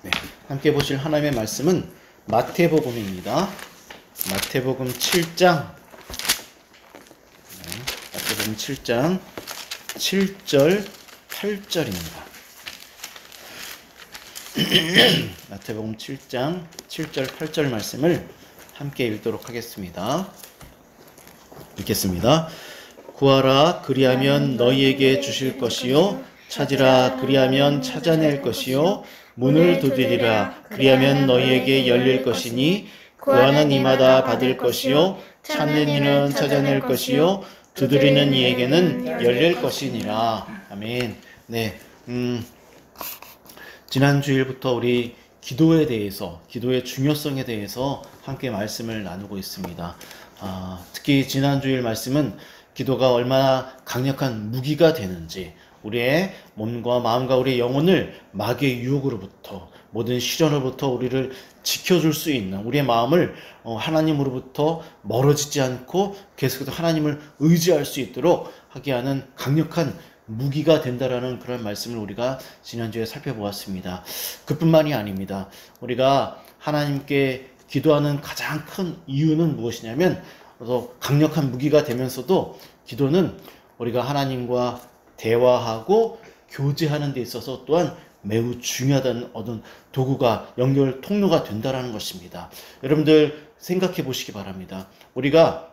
네, 함께 보실 하나님의 말씀은 마태복음입니다. 마태복음 7장, 마태복음 7장 7절, 8절입니다. 마태복음 7장 7절, 8절 말씀을 함께 읽도록 하겠습니다. 읽겠습니다. 구하라 그리하면 너희에게 주실 것이요 찾으라 그리하면 찾아낼 것이요 문을 두드리라 그리하면 너희에게 열릴 것이니 구하는 이마다 받을 것이요 찾는 이는 찾아낼 것이요 두드리는 이에게는 열릴 것이니라. 아멘. 네, 지난 주일부터 우리 기도에 대해서, 기도의 중요성에 대해서 함께 말씀을 나누고 있습니다. 특히 지난 주일 말씀은 기도가 얼마나 강력한 무기가 되는지, 우리의 몸과 마음과 우리의 영혼을 마귀의 유혹으로부터, 모든 시련으로부터 우리를 지켜줄 수 있는, 우리의 마음을 하나님으로부터 멀어지지 않고 계속해서 하나님을 의지할 수 있도록 하게 하는 강력한 무기가 된다라는 그런 말씀을 우리가 지난주에 살펴보았습니다. 그뿐만이 아닙니다. 우리가 하나님께 기도하는 가장 큰 이유는 무엇이냐면, 강력한 무기가 되면서도 기도는 우리가 하나님과 대화하고 교제하는 데 있어서 또한 매우 중요하다는 어떤 도구가, 연결 통로가 된다는 것입니다. 여러분들 생각해 보시기 바랍니다. 우리가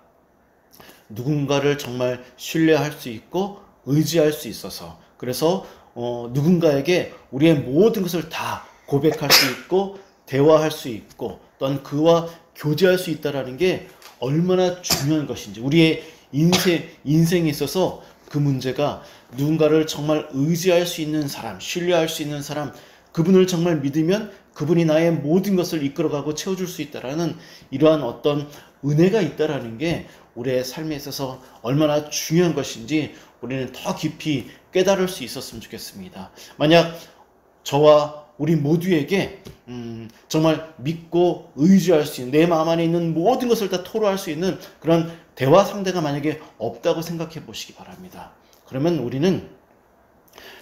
누군가를 정말 신뢰할 수 있고 의지할 수 있어서, 그래서 누군가에게 우리의 모든 것을 다 고백할 수 있고 대화할 수 있고 또한 그와 교제할 수 있다는 게 얼마나 중요한 것인지, 우리의 인생에 있어서 그 문제가 누군가를 정말 의지할 수 있는 사람, 신뢰할 수 있는 사람, 그분을 정말 믿으면 그분이 나의 모든 것을 이끌어가고 채워줄 수 있다라는 이러한 어떤 은혜가 있다라는 게 우리의 삶에 있어서 얼마나 중요한 것인지 우리는 더 깊이 깨달을 수 있었으면 좋겠습니다. 만약 저와 우리 모두에게 정말 믿고 의지할 수 있는, 내 마음 안에 있는 모든 것을 다 토로할 수 있는 그런 대화 상대가 만약에 없다고 생각해 보시기 바랍니다. 그러면 우리는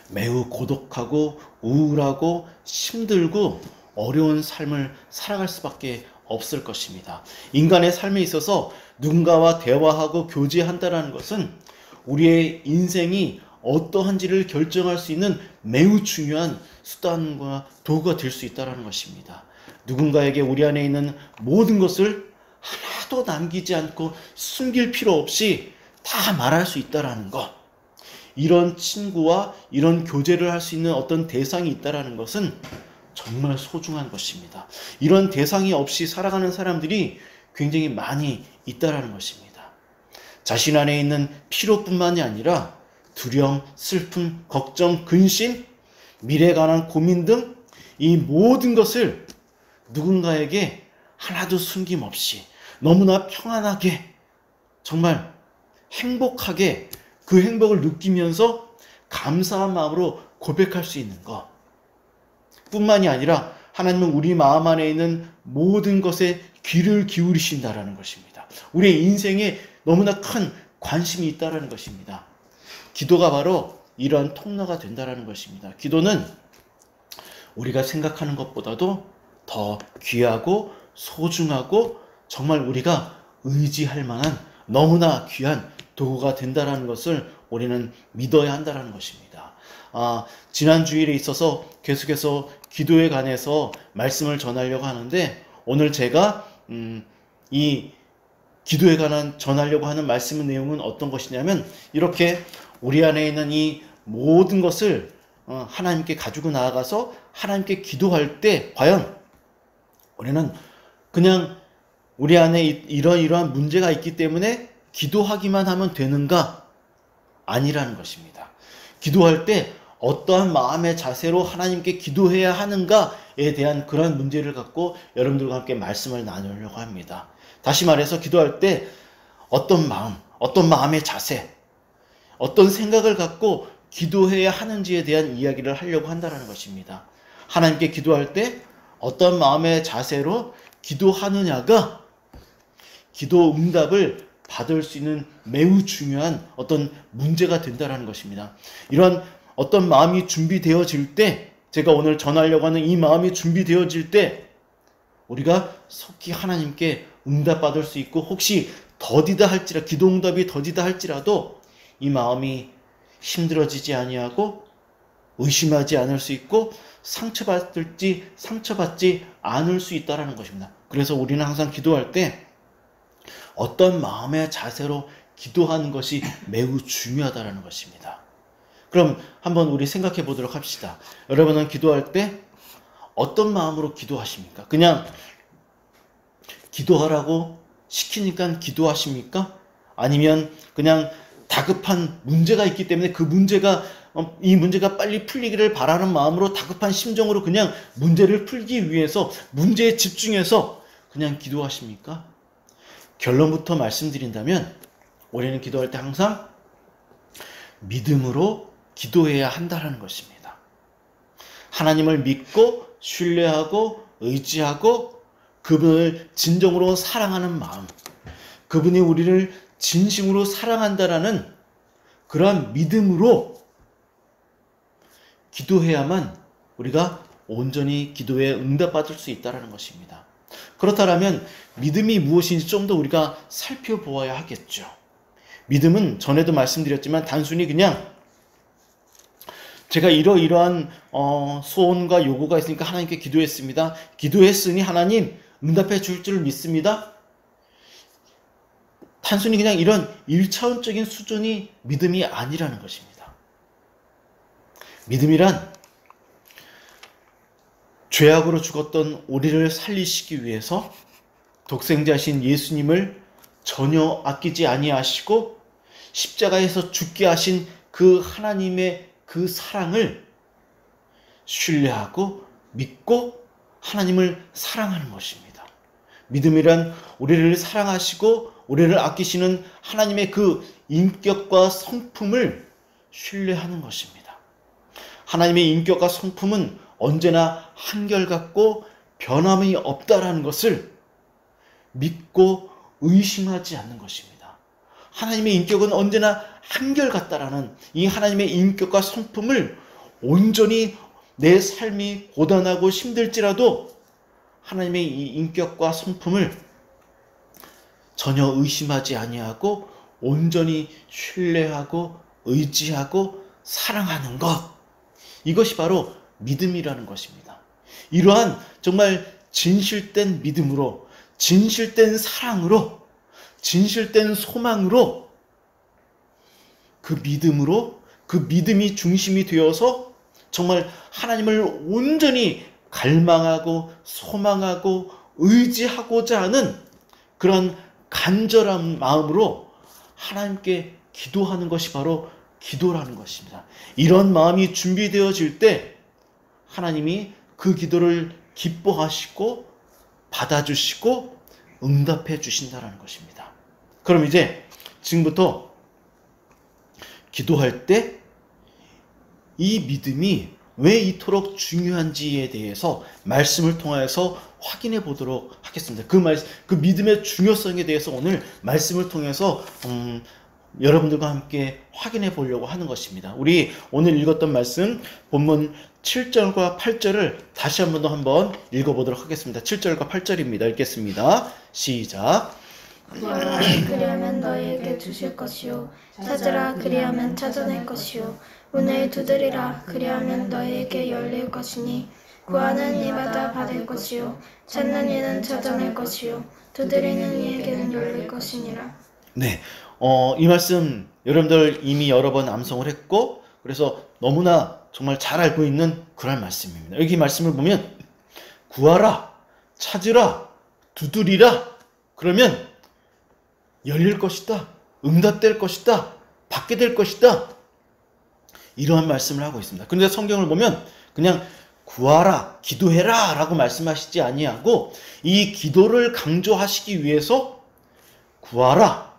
매우 고독하고 우울하고 힘들고 어려운 삶을 살아갈 수밖에 없을 것입니다. 인간의 삶에 있어서 누군가와 대화하고 교제한다는 것은 우리의 인생이 어떠한지를 결정할 수 있는 매우 중요한 수단과 도구가 될 수 있다는 것입니다. 누군가에게 우리 안에 있는 모든 것을 하나도 남기지 않고 숨길 필요 없이 다 말할 수 있다는 것, 이런 친구와 이런 교제를 할 수 있는 어떤 대상이 있다는 것은 정말 소중한 것입니다. 이런 대상이 없이 살아가는 사람들이 굉장히 많이 있다는 것입니다. 자신 안에 있는 피로뿐만이 아니라 두려움, 슬픔, 걱정, 근심, 미래에 관한 고민 등 이 모든 것을 누군가에게 하나도 숨김없이 너무나 평안하게, 정말 행복하게 그 행복을 느끼면서 감사한 마음으로 고백할 수 있는 것 뿐만이 아니라 하나님은 우리 마음 안에 있는 모든 것에 귀를 기울이신다라는 것입니다. 우리의 인생에 너무나 큰 관심이 있다라는 것입니다. 기도가 바로 이러한 통로가 된다라는 것입니다. 기도는 우리가 생각하는 것보다도 더 귀하고 소중하고 정말 우리가 의지할 만한 너무나 귀한 도구가 된다라는 것을 우리는 믿어야 한다는 것입니다. 지난 주일에 있어서 계속해서 기도에 관해서 말씀을 전하려고 하는데, 오늘 제가 이 기도에 관한 전하려고 하는 말씀의 내용은 어떤 것이냐면, 이렇게 우리 안에 있는 이 모든 것을 하나님께 가지고 나아가서 하나님께 기도할 때 과연 우리는 그냥 우리 안에 이러한 문제가 있기 때문에 기도하기만 하면 되는가? 아니라는 것입니다. 기도할 때 어떠한 마음의 자세로 하나님께 기도해야 하는가에 대한 그런 문제를 갖고 여러분들과 함께 말씀을 나누려고 합니다. 다시 말해서 기도할 때 어떤 마음, 어떤 마음의 자세, 어떤 생각을 갖고 기도해야 하는지에 대한 이야기를 하려고 한다는 것입니다. 하나님께 기도할 때 어떤 마음의 자세로 기도하느냐가 기도 응답을 받을 수 있는 매우 중요한 어떤 문제가 된다는 것입니다. 이런 어떤 마음이 준비되어질 때 제가 오늘 전하려고 하는 이 마음이 준비되어질 때 우리가 속히 하나님께 응답받을 수 있고, 혹시 더디다 할지라, 기도 응답이 더디다 할지라도 이 마음이 힘들어지지 아니하고 의심하지 않을 수 있고 상처받지 않을 수 있다는 것입니다. 그래서 우리는 항상 기도할 때 어떤 마음의 자세로 기도하는 것이 매우 중요하다는 것입니다. 그럼 한번 우리 생각해 보도록 합시다. 여러분은 기도할 때 어떤 마음으로 기도하십니까? 그냥 기도하라고 시키니까 기도하십니까? 아니면 그냥 다급한 문제가 있기 때문에 이 문제가 빨리 풀리기를 바라는 마음으로 다급한 심정으로 그냥 문제를 풀기 위해서 문제에 집중해서 그냥 기도하십니까? 결론부터 말씀드린다면 우리는 기도할 때 항상 믿음으로 기도해야 한다는 것입니다. 하나님을 믿고 신뢰하고 의지하고 그분을 진정으로 사랑하는 마음, 그분이 우리를 진심으로 사랑한다라는 그러한 믿음으로 기도해야만 우리가 온전히 기도에 응답받을 수 있다는 것입니다. 그렇다면 믿음이 무엇인지 좀 더 우리가 살펴보아야 하겠죠. 믿음은 전에도 말씀드렸지만 단순히 그냥 제가 이러이러한 소원과 요구가 있으니까 하나님께 기도했습니다. 기도했으니 하나님 응답해 줄 줄 믿습니다. 단순히 그냥 이런 1차원적인 수준이 믿음이 아니라는 것입니다. 믿음이란 죄악으로 죽었던 우리를 살리시기 위해서 독생자신 예수님을 전혀 아끼지 아니하시고 십자가에서 죽게 하신 그 하나님의 그 사랑을 신뢰하고 믿고 하나님을 사랑하는 것입니다. 믿음이란 우리를 사랑하시고 우리를 아끼시는 하나님의 그 인격과 성품을 신뢰하는 것입니다. 하나님의 인격과 성품은 언제나 한결같고 변함이 없다라는 것을 믿고 의심하지 않는 것입니다. 하나님의 인격은 언제나 한결같다라는 이 하나님의 인격과 성품을 온전히 내 삶이 고단하고 힘들지라도 하나님의 이 인격과 성품을 전혀 의심하지 아니하고 온전히 신뢰하고 의지하고 사랑하는 것, 이것이 바로 믿음이라는 것입니다. 이러한 정말 진실된 믿음으로, 진실된 사랑으로, 진실된 소망으로, 그 믿음이 중심이 되어서 정말 하나님을 온전히 갈망하고 소망하고 의지하고자 하는 그런 간절한 마음으로 하나님께 기도하는 것이 바로 기도라는 것입니다. 이런 마음이 준비되어질 때 하나님이 그 기도를 기뻐하시고 받아주시고 응답해 주신다는 것입니다. 그럼 이제 지금부터 기도할 때 이 믿음이 왜 이토록 중요한지에 대해서 말씀을 통해서 확인해 보도록 하겠습니다. 그 믿음의 중요성에 대해서 오늘 말씀을 통해서 여러분들과 함께 확인해 보려고 하는 것입니다. 우리 오늘 읽었던 말씀 본문 7절과 8절을 다시 한번 읽어보도록 하겠습니다. 7절과 8절입니다. 읽겠습니다. 시작. 구하라 그리하면 너희에게 주실 것이요 찾으라 그리하면 찾아낼 것이요 문을 두드리라 그리하면 너희에게 열릴 것이니 구하는 이마다 받을 것이요 찾는 이는 찾아낼 것이요 두드리는 이에게는 열릴 것이니라. 네, 이 말씀 여러분들 이미 여러 번 암송을 했고 그래서 너무나 정말 잘 알고 있는 그런 말씀입니다. 여기 말씀을 보면 구하라, 찾으라, 두드리라 그러면 열릴 것이다, 응답될 것이다, 받게 될 것이다, 이러한 말씀을 하고 있습니다. 그런데 성경을 보면 그냥 구하라, 기도해라 라고 말씀하시지 아니하고 이 기도를 강조하시기 위해서 구하라,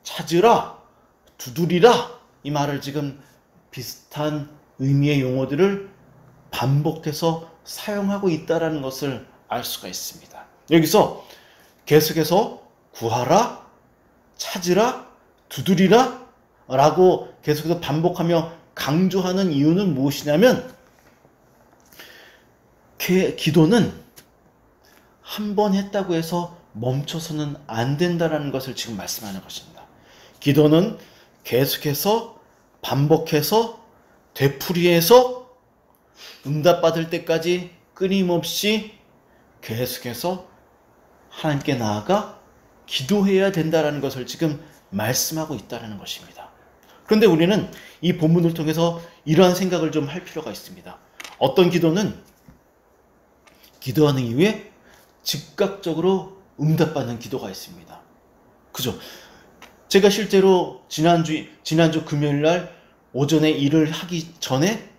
찾으라, 두드리라 이 말을 지금 비슷한 의미의 용어들을 반복해서 사용하고 있다는 것을 알 수가 있습니다. 여기서 계속해서 구하라, 찾으라, 두드리라 라고 계속해서 반복하며 강조하는 이유는 무엇이냐면 기도는 한 번 했다고 해서 멈춰서는 안 된다는 것을 지금 말씀하는 것입니다. 기도는 계속해서 반복해서 되풀이해서 응답받을 때까지 끊임없이 계속해서 하나님께 나아가 기도해야 된다는 것을 지금 말씀하고 있다는 것입니다. 그런데 우리는 이 본문을 통해서 이러한 생각을 좀 할 필요가 있습니다. 어떤 기도는 기도하는 이후에 즉각적으로 응답받는 기도가 있습니다. 그죠? 제가 실제로 지난주 금요일 날 오전에 일을 하기 전에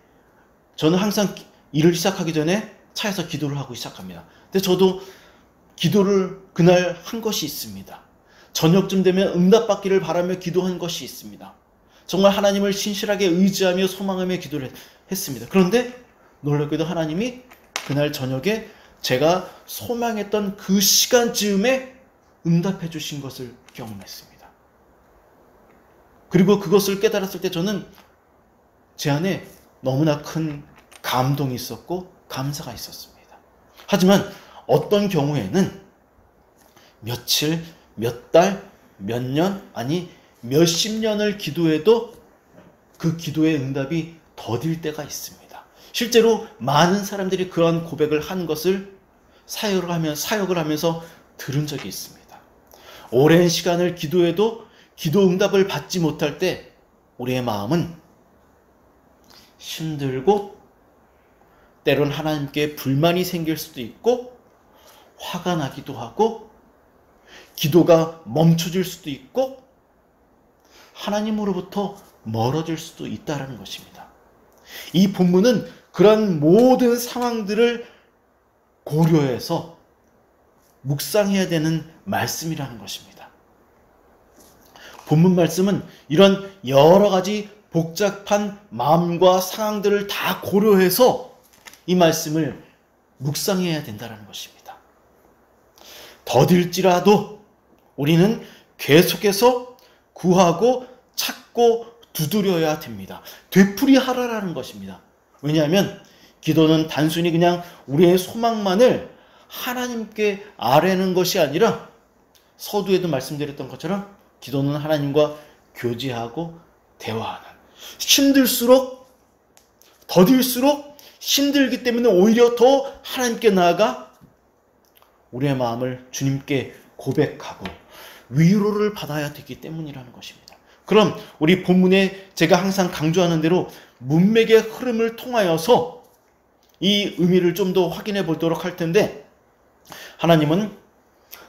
저는 항상 일을 시작하기 전에 차에서 기도를 하고 시작합니다. 근데 저도 기도를 그날 한 것이 있습니다. 저녁쯤 되면 응답받기를 바라며 기도한 것이 있습니다. 정말 하나님을 신실하게 의지하며 소망하며 기도를 했습니다. 그런데 놀랍게도 하나님이 그날 저녁에 제가 소망했던 그 시간쯤에 응답해 주신 것을 경험했습니다. 그리고 그것을 깨달았을 때 저는 제 안에 너무나 큰 감동이 있었고 감사가 있었습니다. 하지만 어떤 경우에는 며칠, 몇 달, 몇 년, 아니 몇십 년을 기도해도 그 기도의 응답이 더딜 때가 있습니다. 실제로 많은 사람들이 그런 고백을 한 것을 사역을 하면서 들은 적이 있습니다. 오랜 시간을 기도해도 기도 응답을 받지 못할 때 우리의 마음은 힘들고 때론 하나님께 불만이 생길 수도 있고 화가 나기도 하고 기도가 멈춰질 수도 있고 하나님으로부터 멀어질 수도 있다는 것입니다. 이 본문은 그런 모든 상황들을 고려해서 묵상해야 되는 말씀이라는 것입니다. 본문 말씀은 이런 여러 가지 복잡한 마음과 상황들을 다 고려해서 이 말씀을 묵상해야 된다는 것입니다. 더딜지라도 우리는 계속해서 구하고 찾고 두드려야 됩니다. 되풀이하라라는 것입니다. 왜냐하면 기도는 단순히 그냥 우리의 소망만을 하나님께 아뢰는 것이 아니라 서두에도 말씀드렸던 것처럼 기도는 하나님과 교제하고 대화하는, 힘들수록 더딜수록 힘들기 때문에 오히려 더 하나님께 나아가 우리의 마음을 주님께 고백하고 위로를 받아야 되기 때문이라는 것입니다. 그럼 우리 본문에 제가 항상 강조하는 대로 문맥의 흐름을 통하여서 이 의미를 좀 더 확인해 보도록 할 텐데, 하나님은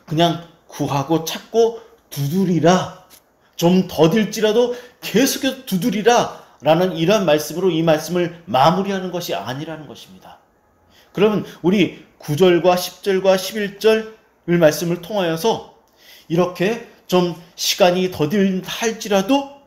그냥 구하고 찾고 두드리라, 좀 더딜지라도 계속해서 두드리라 라는 이러한 말씀으로 이 말씀을 마무리하는 것이 아니라는 것입니다. 그러면 우리 9절과 10절과 11절 말씀을 통하여서 이렇게 좀 시간이 더딜할지라도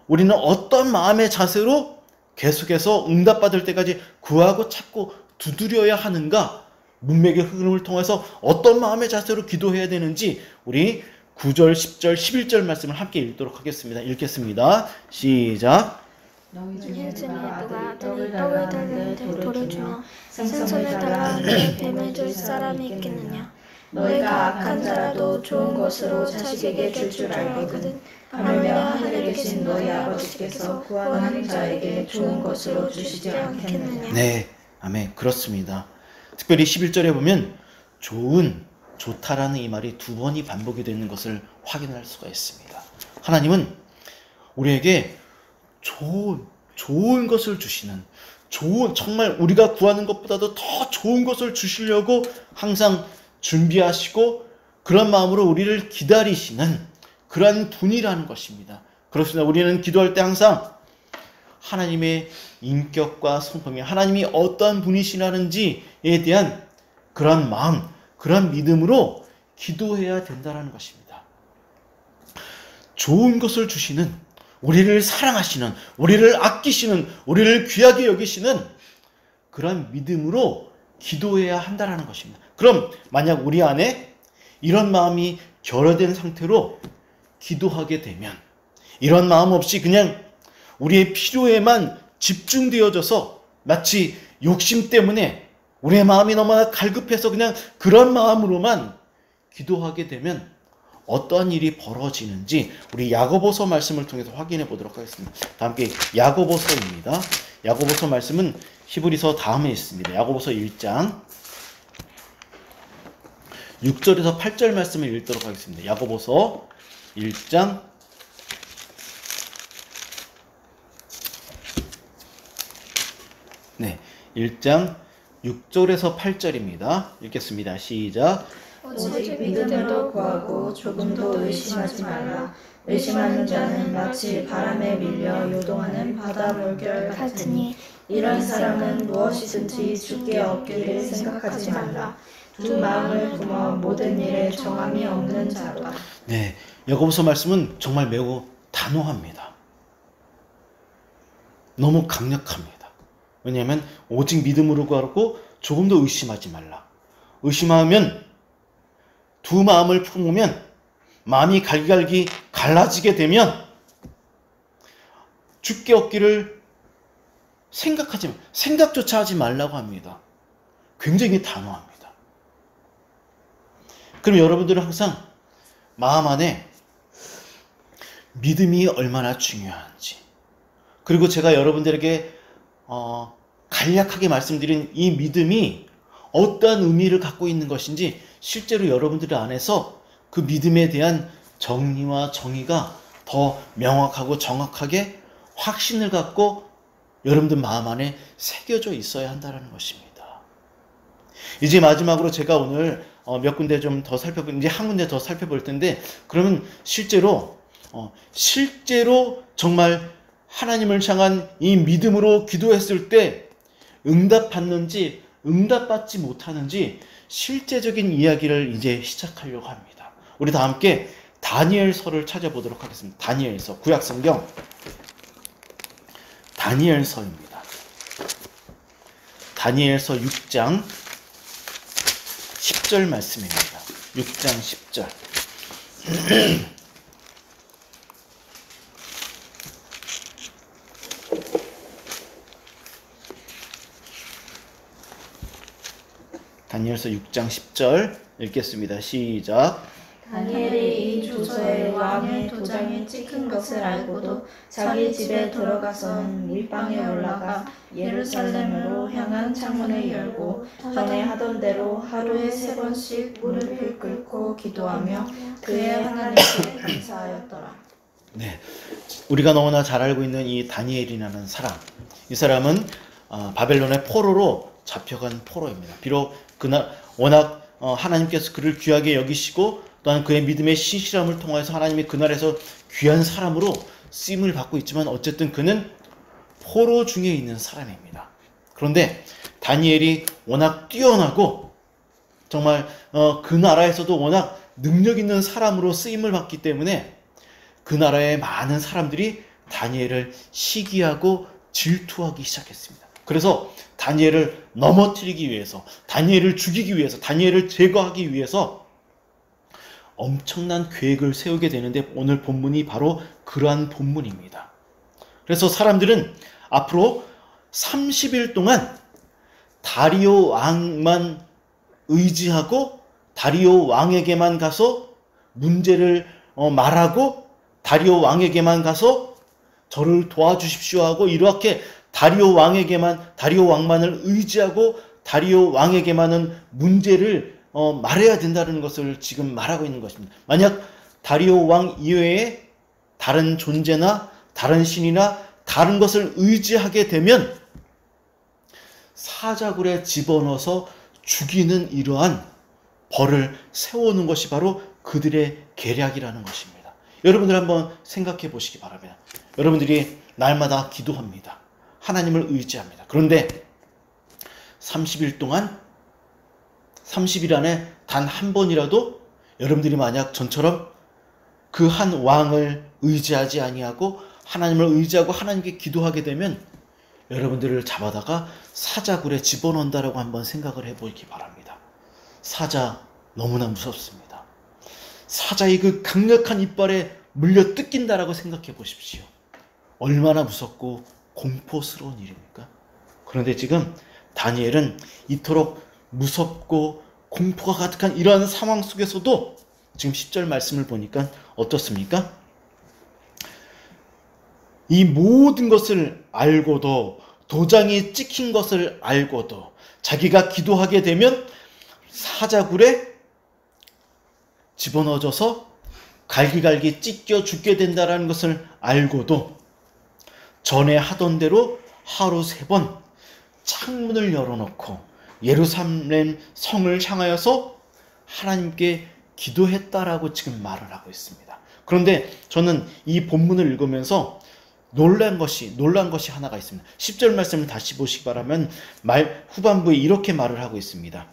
우리는 어떤 마음의 자세로 계속해서 응답받을 때까지 구하고 찾고 두드려야 하는가, 문맥의 흐름을 통해서 어떤 마음의 자세로 기도해야 되는지 우리 9절, 10절, 11절 말씀을 함께 읽도록 하겠습니다. 읽겠습니다. 시작. 너희 중에 누가 아들이 떡을 달라는데 돌을 주며 생선을 달라는데 뱀을 줄 사람이 있겠느냐. 너희가 악한 자라도 좋은 것으로 자식에게 줄 줄 알거든. 하물며 하늘에 계신 너희 아버지께서 구하는 자에게 좋은 것으로 주시지 않겠느냐. 네, 아멘. 그렇습니다. 특별히 11절에 보면 좋다라는 이 말이 두 번이 반복이 되는 것을 확인할 수가 있습니다. 하나님은 우리에게 좋은 것을 주시는, 정말 우리가 구하는 것보다도 더 좋은 것을 주시려고 항상 준비하시고 그런 마음으로 우리를 기다리시는 그러한 분이라는 것입니다. 그렇습니다. 우리는 기도할 때 항상 하나님의 인격과 성품이, 하나님이 어떠한 분이시라는지에 대한 그런 마음, 그런 믿음으로 기도해야 된다는 것입니다. 좋은 것을 주시는, 우리를 사랑하시는, 우리를 아끼시는, 우리를 귀하게 여기시는 그런 믿음으로 기도해야 한다는 것입니다. 그럼 만약 우리 안에 이런 마음이 결여된 상태로 기도하게 되면, 이런 마음 없이 그냥 우리의 필요에만 집중되어져서 마치 욕심 때문에 우리의 마음이 너무나 갈급해서 그냥 그런 마음으로만 기도하게 되면 어떠한 일이 벌어지는지 우리 야고보서 말씀을 통해서 확인해 보도록 하겠습니다. 다 함께 야고보서입니다. 야고보서 말씀은 히브리서 다음에 있습니다. 야고보서 1장 6절에서 8절 말씀을 읽도록 하겠습니다. 야고보서 1장 1장 6절에서 8절입니다. 읽겠습니다. 시작. 오직 믿음으로 구하고 조금도 의심하지 말라. 의심하는 자는 마치 바람에 밀려 요동하는 바다 물결 같으니 이런 사람은 무엇이든지 주께 얻기를 생각하지 말라. 두 마음을 품어 모든 일에 정함이 없는 자로다. 네, 야고보서 말씀은 정말 매우 단호합니다. 너무 강력합니다. 왜냐하면 오직 믿음으로 구하고 조금도 의심하지 말라. 의심하면 두 마음을 품으면 마음이 갈기갈기 갈라지게 되면 주께 얻기를 생각조차 하지 말라고 합니다. 굉장히 단호합니다. 그럼 여러분들은 항상 마음 안에 믿음이 얼마나 중요한지, 그리고 제가 여러분들에게 간략하게 말씀드린 이 믿음이 어떠한 의미를 갖고 있는 것인지 실제로 여러분들 안에서 그 믿음에 대한 정리와 정의가 더 명확하고 정확하게 확신을 갖고 여러분들 마음 안에 새겨져 있어야 한다는 것입니다. 이제 마지막으로 제가 오늘 몇 군데 좀 더 이제 한 군데 더 살펴볼 텐데, 그러면 실제로 정말 하나님을 향한 이 믿음으로 기도했을 때 응답받는지 응답받지 못하는지 실제적인 이야기를 이제 시작하려고 합니다. 우리 다 함께 다니엘서를 찾아보도록 하겠습니다. 다니엘서, 구약성경 다니엘서입니다. 다니엘서 6장 10절 말씀입니다. 6장 10절. 다니엘서 6장 10절 읽겠습니다. 시작. 다니엘이 이 조서에 왕의 도장에 찍힌 것을 알고도 자기 집에 들어가선 윗방에 올라가 예루살렘으로 향한 창문을 열고 전에 하던 대로 하루에 3번씩 무릎을 꿇고 기도하며 그의 하나님께 감사하였더라. 네, 우리가 너무나 잘 알고 있는 이 다니엘이라는 사람, 이 사람은 바벨론의 포로로 잡혀간 포로입니다. 비록 그날 워낙 하나님께서 그를 귀하게 여기시고 또한 그의 믿음의 신실함을 통해서 하나님이 그날에서 귀한 사람으로 쓰임을 받고 있지만 어쨌든 그는 포로 중에 있는 사람입니다. 그런데 다니엘이 워낙 뛰어나고 정말 그 나라에서도 워낙 능력 있는 사람으로 쓰임을 받기 때문에 그 나라의 많은 사람들이 다니엘을 시기하고 질투하기 시작했습니다. 그래서 다니엘을 넘어뜨리기 위해서, 다니엘을 죽이기 위해서, 다니엘을 제거하기 위해서 엄청난 계획을 세우게 되는데 오늘 본문이 바로 그러한 본문입니다. 그래서 사람들은 앞으로 30일 동안 다리오 왕만 의지하고 다리오 왕에게만 가서 문제를 말하고 다리오 왕에게만 가서 저를 도와주십시오 하고 이렇게 다리오 왕만을 의지하고 다리오 왕에게만은 문제를 말해야 된다는 것을 지금 말하고 있는 것입니다. 만약 다리오 왕 이외에 다른 존재나 다른 신이나 다른 것을 의지하게 되면 사자굴에 집어넣어서 죽이는 이러한 벌을 세워놓은 것이 바로 그들의 계략이라는 것입니다. 여러분들 한번 생각해 보시기 바랍니다. 여러분들이 날마다 기도합니다. 하나님을 의지합니다. 그런데 30일 안에 단 한 번이라도 여러분들이 만약 전처럼 그 한 왕을 의지하지 아니하고 하나님을 의지하고 하나님께 기도하게 되면 여러분들을 잡아다가 사자굴에 집어넣는다라고 한번 생각을 해보기 바랍니다. 사자 너무나 무섭습니다. 사자의 그 강력한 이빨에 물려 뜯긴다라고 생각해 보십시오. 얼마나 무섭고 공포스러운 일입니까? 그런데 지금 다니엘은 이토록 무섭고 공포가 가득한 이러한 상황 속에서도 지금 10절 말씀을 보니까 어떻습니까? 이 모든 것을 알고도, 도장이 찍힌 것을 알고도 자기가 기도하게 되면 사자굴에 집어넣어져서 갈기갈기 찢겨 죽게 된다는 것을 알고도 전에 하던 대로 하루 3번 창문을 열어놓고 예루살렘 성을 향하여서 하나님께 기도했다라고 지금 말을 하고 있습니다. 그런데 저는 이 본문을 읽으면서 놀란 것이 하나가 있습니다. 10절 말씀을 다시 보시기 바라면 후반부에 이렇게 말을 하고 있습니다.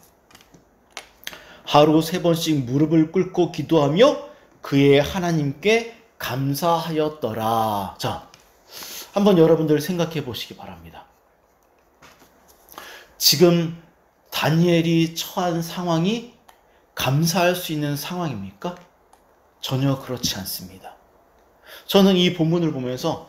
하루 3번씩 무릎을 꿇고 기도하며 그의 하나님께 감사하였더라. 자, 한번 여러분들 생각해 보시기 바랍니다. 지금 다니엘이 처한 상황이 감사할 수 있는 상황입니까? 전혀 그렇지 않습니다. 저는 이 본문을 보면서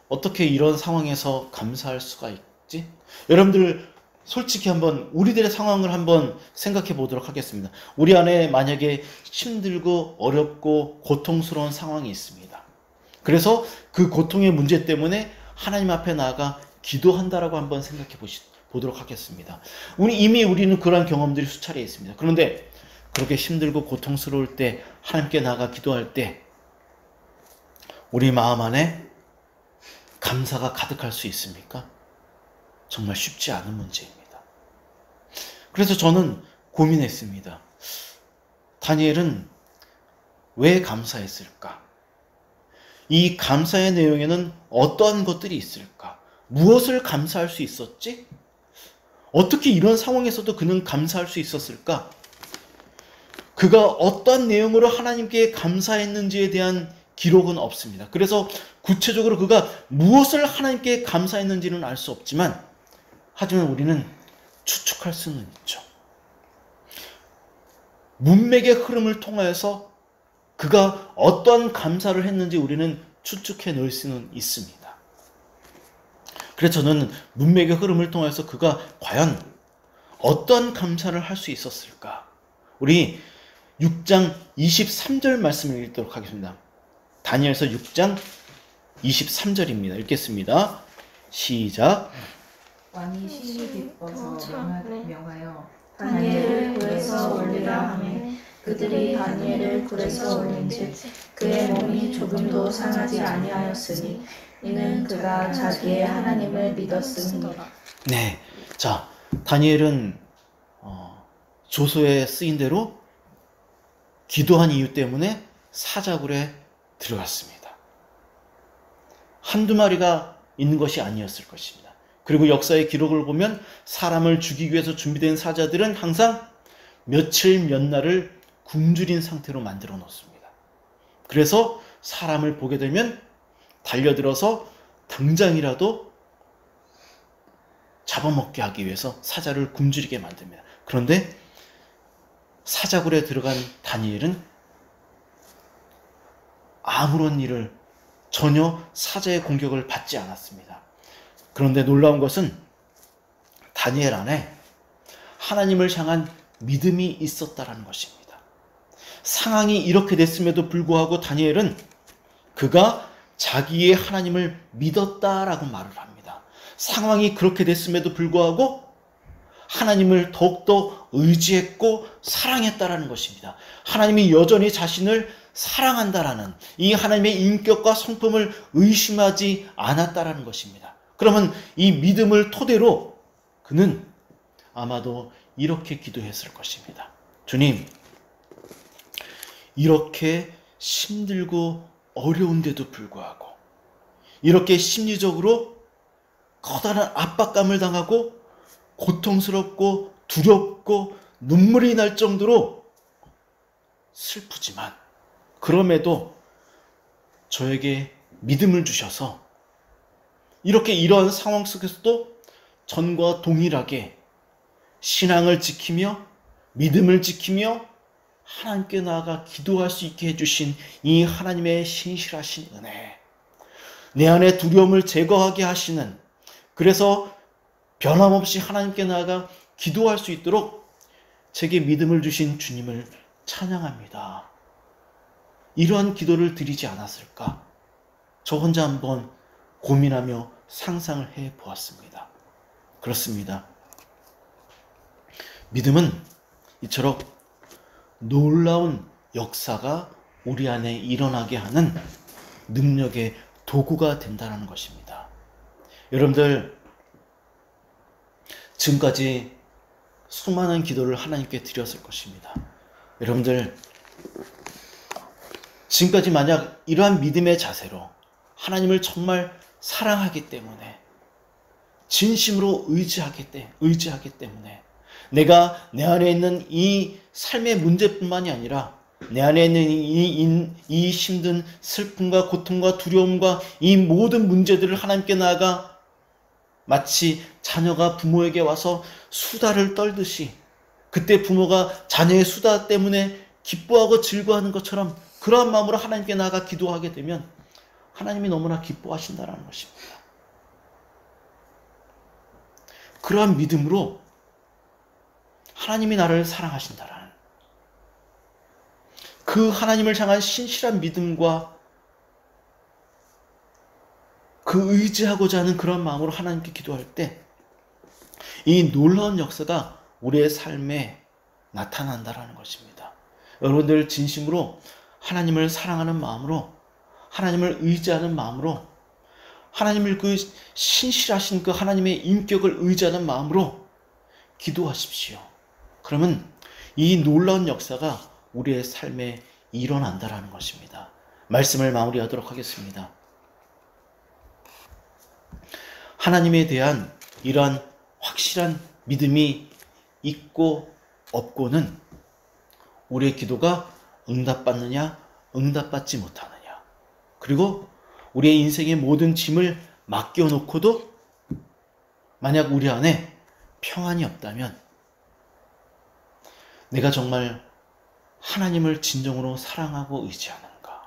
어떻게 이런 상황에서 감사할 수가 있지? 여러분들 솔직히 한번 우리들의 상황을 한번 생각해 보도록 하겠습니다. 우리 안에 만약에 힘들고 어렵고 고통스러운 상황이 있습니다. 그래서 그 고통의 문제 때문에 하나님 앞에 나아가 기도한다라고 한번 생각해 보도록 하겠습니다. 우리는 그러한 경험들이 수차례 있습니다. 그런데 그렇게 힘들고 고통스러울 때 하나님께 나아가 기도할 때 우리 마음 안에 감사가 가득할 수 있습니까? 정말 쉽지 않은 문제입니다. 그래서 저는 고민했습니다. 다니엘은 왜 감사했을까? 이 감사의 내용에는 어떠한 것들이 있을까? 무엇을 감사할 수 있었지? 어떻게 이런 상황에서도 그는 감사할 수 있었을까? 그가 어떤 내용으로 하나님께 감사했는지에 대한 기록은 없습니다. 그래서 구체적으로 그가 무엇을 하나님께 감사했는지는 알 수 없지만 하지만 우리는 추측할 수는 있죠. 문맥의 흐름을 통하여서 그가 어떤 감사를 했는지 우리는 추측해 놓을 수는 있습니다. 그래서 저는 문맥의 흐름을 통해서 그가 과연 어떤 감사를 할 수 있었을까? 우리 6장 23절 말씀을 읽도록 하겠습니다. 다니엘서 6장 23절입니다. 읽겠습니다. 시작. 왕이 심히 기뻐서 명하여 다니엘을 굴에서 올리라 하매 그들이 다니엘을 굴에서 올린즉 그의 몸이 조금도 상하지 아니하였으니 이는 그가 자기의 하나님을 믿었음이니라. 네, 자 다니엘은 조서에 쓰인 대로 기도한 이유 때문에 사자굴에 들어갔습니다. 한두 마리가 있는 것이 아니었을 것입니다. 그리고 역사의 기록을 보면 사람을 죽이기 위해서 준비된 사자들은 항상 며칠 몇 날을 굶주린 상태로 만들어 놓습니다. 그래서 사람을 보게 되면 달려들어서 당장이라도 잡아먹게 하기 위해서 사자를 굶주리게 만듭니다. 그런데 사자굴에 들어간 다니엘은 아무런 일을 전혀 사자의 공격을 받지 않았습니다. 그런데 놀라운 것은 다니엘 안에 하나님을 향한 믿음이 있었다는 것입니다. 상황이 이렇게 됐음에도 불구하고 다니엘은 그가 자기의 하나님을 믿었다라고 말을 합니다. 상황이 그렇게 됐음에도 불구하고 하나님을 더욱더 의지했고 사랑했다라는 것입니다. 하나님이 여전히 자신을 사랑한다라는 이 하나님의 인격과 성품을 의심하지 않았다라는 것입니다. 그러면 이 믿음을 토대로 그는 아마도 이렇게 기도했을 것입니다. 주님, 이렇게 힘들고 어려운데도 불구하고 이렇게 심리적으로 커다란 압박감을 당하고 고통스럽고 두렵고 눈물이 날 정도로 슬프지만 그럼에도 저에게 믿음을 주셔서 이렇게 이런 상황 속에서도 전과 동일하게 신앙을 지키며 믿음을 지키며 하나님께 나아가 기도할 수 있게 해주신 이 하나님의 신실하신 은혜, 내 안에 두려움을 제거하게 하시는, 그래서 변함없이 하나님께 나아가 기도할 수 있도록 제게 믿음을 주신 주님을 찬양합니다. 이러한 기도를 드리지 않았을까? 저 혼자 한번 고민하며 상상을 해 보았습니다. 그렇습니다. 믿음은 이처럼 놀라운 역사가 우리 안에 일어나게 하는 능력의 도구가 된다는 것입니다. 여러분들, 지금까지 수많은 기도를 하나님께 드렸을 것입니다. 여러분들, 지금까지 만약 이러한 믿음의 자세로 하나님을 정말 사랑하기 때문에, 진심으로 의지하기 때문에 내가 내 안에 있는 이 삶의 문제뿐만이 아니라 내 안에 있는 이 힘든 슬픔과 고통과 두려움과 이 모든 문제들을 하나님께 나아가 마치 자녀가 부모에게 와서 수다를 떨듯이, 그때 부모가 자녀의 수다 때문에 기뻐하고 즐거워하는 것처럼 그러한 마음으로 하나님께 나아가 기도하게 되면 하나님이 너무나 기뻐하신다는 것입니다. 그러한 믿음으로 하나님이 나를 사랑하신다라는 그 하나님을 향한 신실한 믿음과 그 의지하고자 하는 그런 마음으로 하나님께 기도할 때 이 놀라운 역사가 우리의 삶에 나타난다라는 것입니다. 여러분들 진심으로 하나님을 사랑하는 마음으로, 하나님을 의지하는 마음으로, 하나님을 그 신실하신 그 하나님의 인격을 의지하는 마음으로 기도하십시오. 그러면 이 놀라운 역사가 우리의 삶에 일어난다라는 것입니다. 말씀을 마무리하도록 하겠습니다. 하나님에 대한 이러한 확실한 믿음이 있고 없고는 우리의 기도가 응답받느냐, 응답받지 못하느냐, 그리고 우리의 인생의 모든 짐을 맡겨놓고도 만약 우리 안에 평안이 없다면 내가 정말 하나님을 진정으로 사랑하고 의지하는가,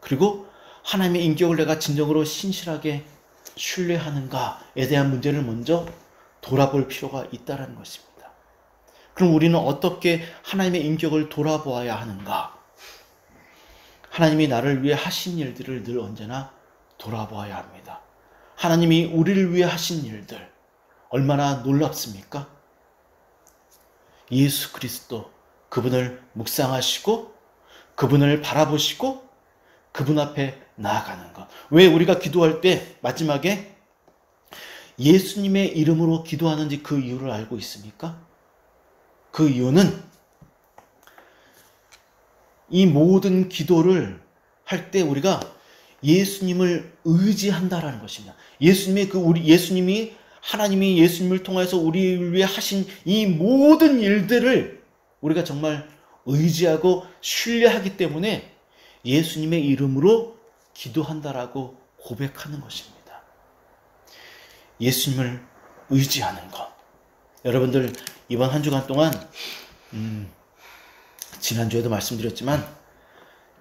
그리고 하나님의 인격을 내가 진정으로 신실하게 신뢰하는가에 대한 문제를 먼저 돌아볼 필요가 있다는 것입니다. 그럼 우리는 어떻게 하나님의 인격을 돌아보아야 하는가? 하나님이 나를 위해 하신 일들을 늘 언제나 돌아보아야 합니다. 하나님이 우리를 위해 하신 일들 얼마나 놀랍습니까? 예수 그리스도, 그분을 묵상하시고 그분을 바라보시고 그분 앞에 나아가는 것. 왜 우리가 기도할 때 마지막에 예수님의 이름으로 기도하는지 그 이유를 알고 있습니까? 그 이유는 이 모든 기도를 할 때 우리가 예수님을 의지한다라는 것입니다. 예수님이 하나님이 예수님을 통해서 우리를 위해 하신 이 모든 일들을 우리가 정말 의지하고 신뢰하기 때문에 예수님의 이름으로 기도한다라고 고백하는 것입니다. 예수님을 의지하는 것. 여러분들 이번 한 주간 동안 지난주에도 말씀드렸지만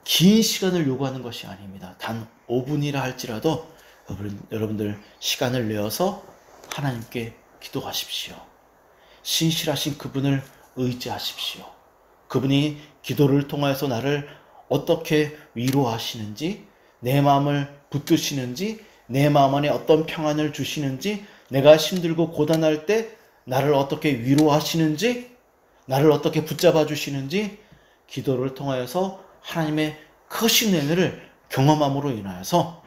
긴 시간을 요구하는 것이 아닙니다. 단 5분이라 할지라도 여러분들 시간을 내어서 하나님께 기도하십시오. 신실하신 그분을 의지하십시오. 그분이 기도를 통해서 나를 어떻게 위로하시는지, 내 마음을 붙드시는지, 내 마음 안에 어떤 평안을 주시는지, 내가 힘들고 고단할 때 나를 어떻게 위로하시는지, 나를 어떻게 붙잡아 주시는지 기도를 통하여서 하나님의 크신 은혜를 경험함으로 인하여서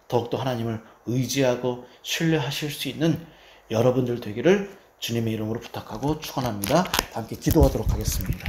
더욱더 하나님을 의지하고 신뢰하실 수 있는 여러분들 되기를 주님의 이름으로 부탁하고 축원합니다. 함께 기도하도록 하겠습니다.